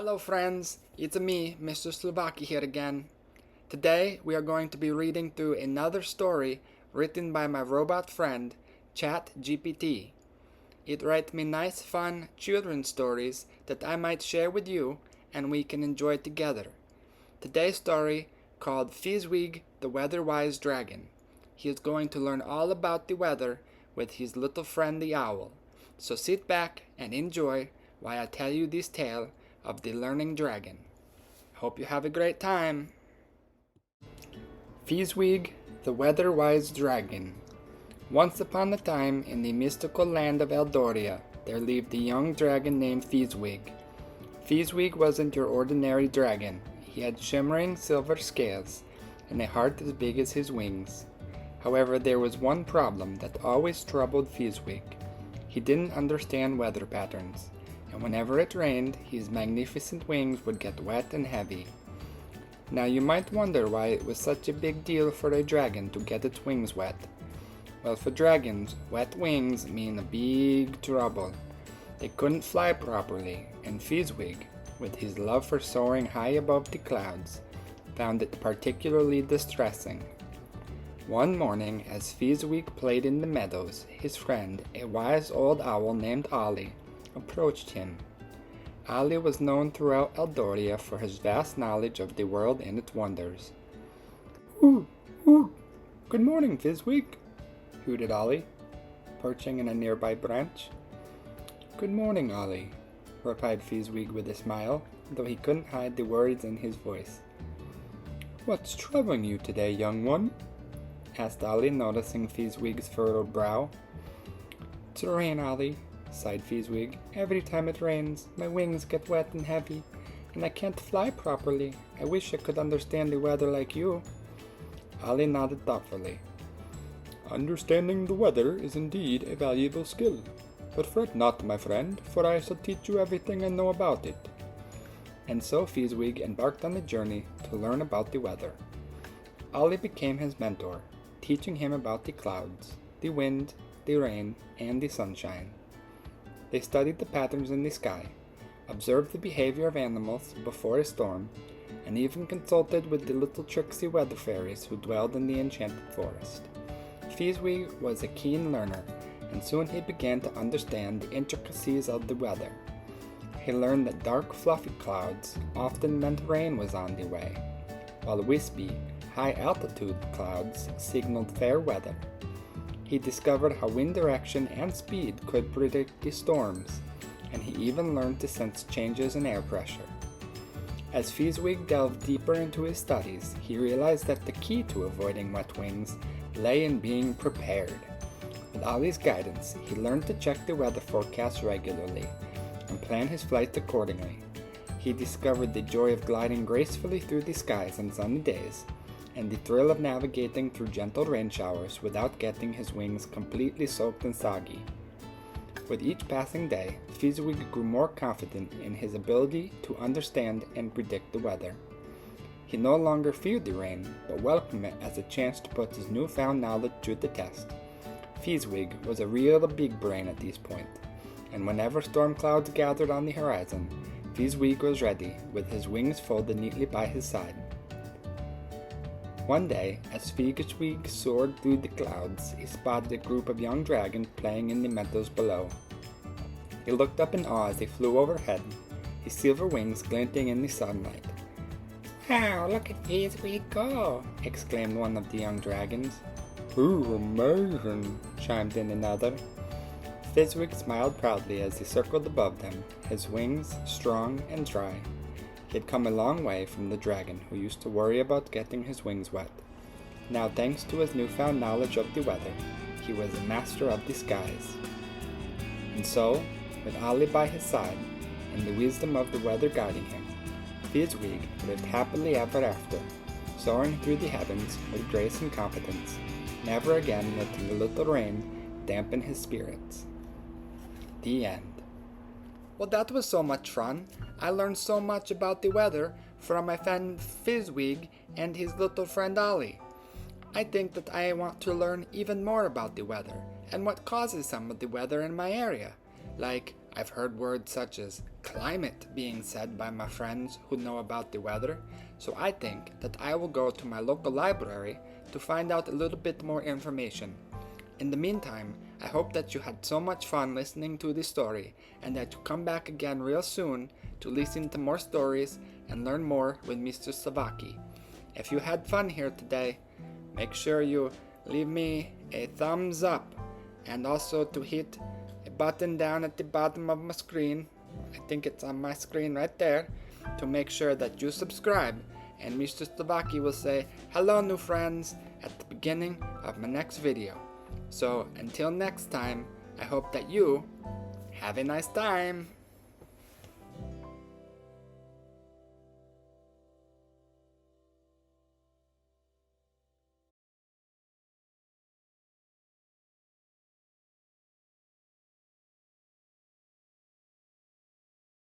Hello friends, it's me, Mr. Sloufaki here again. Today we are going to be reading through another story written by my robot friend, ChatGPT. It writes me nice fun children's stories that I might share with you and we can enjoy together. Today's story called Fizzwig the Weather-Wise Dragon. He is going to learn all about the weather with his little friend the owl. So sit back and enjoy while I tell you this tale of the learning dragon. Hope you have a great time. Fizzwig the Weather-Wise Dragon. Once upon a time, in the mystical land of Eldoria, there lived a young dragon named Fizzwig. Fizzwig wasn't your ordinary dragon. He had shimmering silver scales and a heart as big as his wings. However, there was one problem that always troubled Fizzwig. He didn't understand weather patterns, and whenever it rained, his magnificent wings would get wet and heavy. Now you might wonder why it was such a big deal for a dragon to get its wings wet. Well, for dragons, wet wings mean a big trouble. They couldn't fly properly, and Fizzwig, with his love for soaring high above the clouds, found it particularly distressing. One morning, as Fizzwig played in the meadows, his friend, a wise old owl named Ollie, approached him. Ollie was known throughout Eldoria for his vast knowledge of the world and its wonders. "Ooh, ooh, good morning, Fizzwig," hooted Ollie, perching in a nearby branch. "Good morning, Ollie," replied Fizzwig with a smile, though he couldn't hide the worries in his voice. "What's troubling you today, young one?" asked Ollie, noticing Fizzwig's furrowed brow. "It's the rain, Ollie," sighed Fizzwig. "Every time it rains, my wings get wet and heavy, and I can't fly properly. I wish I could understand the weather like you." Ollie nodded thoughtfully. "Understanding the weather is indeed a valuable skill. But fret not, my friend, for I shall teach you everything I know about it." And so Fizzwig embarked on a journey to learn about the weather. Ollie became his mentor, teaching him about the clouds, the wind, the rain, and the sunshine. They studied the patterns in the sky, observed the behavior of animals before a storm, and even consulted with the little tricksy weather fairies who dwelled in the enchanted forest. Fizzwig was a keen learner, and soon he began to understand the intricacies of the weather. He learned that dark, fluffy clouds often meant rain was on the way, while wispy, high-altitude clouds signaled fair weather. He discovered how wind direction and speed could predict the storms, and he even learned to sense changes in air pressure. As Fizzwig delved deeper into his studies, he realized that the key to avoiding wet wings lay in being prepared. With Ollie's guidance, he learned to check the weather forecast regularly and plan his flights accordingly. He discovered the joy of gliding gracefully through the skies on sunny days, and the thrill of navigating through gentle rain showers without getting his wings completely soaked and soggy. With each passing day, Fizzwig grew more confident in his ability to understand and predict the weather. He no longer feared the rain, but welcomed it as a chance to put his newfound knowledge to the test. Fizzwig was a real big brain at this point, and whenever storm clouds gathered on the horizon, Fizzwig was ready, with his wings folded neatly by his side. One day, as Fizzwig soared through the clouds, he spotted a group of young dragons playing in the meadows below. He looked up in awe as they flew overhead, his silver wings glinting in the sunlight. "Wow, look at Fizzwig go!" exclaimed one of the young dragons. "Ooh, amazing!" chimed in another. Fizzwig smiled proudly as he circled above them, his wings strong and dry. He had come a long way from the dragon who used to worry about getting his wings wet. Now, thanks to his newfound knowledge of the weather, he was a master of the skies. And so, with Ollie by his side, and the wisdom of the weather guiding him, Fizzwig lived happily ever after, soaring through the heavens with grace and competence, never again letting a little rain dampen his spirits. The end. Well, that was so much fun. I learned so much about the weather from my friend Fizzwig and his little friend Ollie. I think that I want to learn even more about the weather and what causes some of the weather in my area, like I've heard words such as climate being said by my friends who know about the weather, so I think that I will go to my local library to find out a little bit more information. In the meantime, I hope that you had so much fun listening to this story and that you come back again real soon to listen to more stories and learn more with Mr. Sloufaki. If you had fun here today, make sure you leave me a thumbs up and also to hit a button down at the bottom of my screen, I think it's on my screen right there, to make sure that you subscribe, and Mr. Sloufaki will say hello new friends at the beginning of my next video. So until next time, I hope that you have a nice time.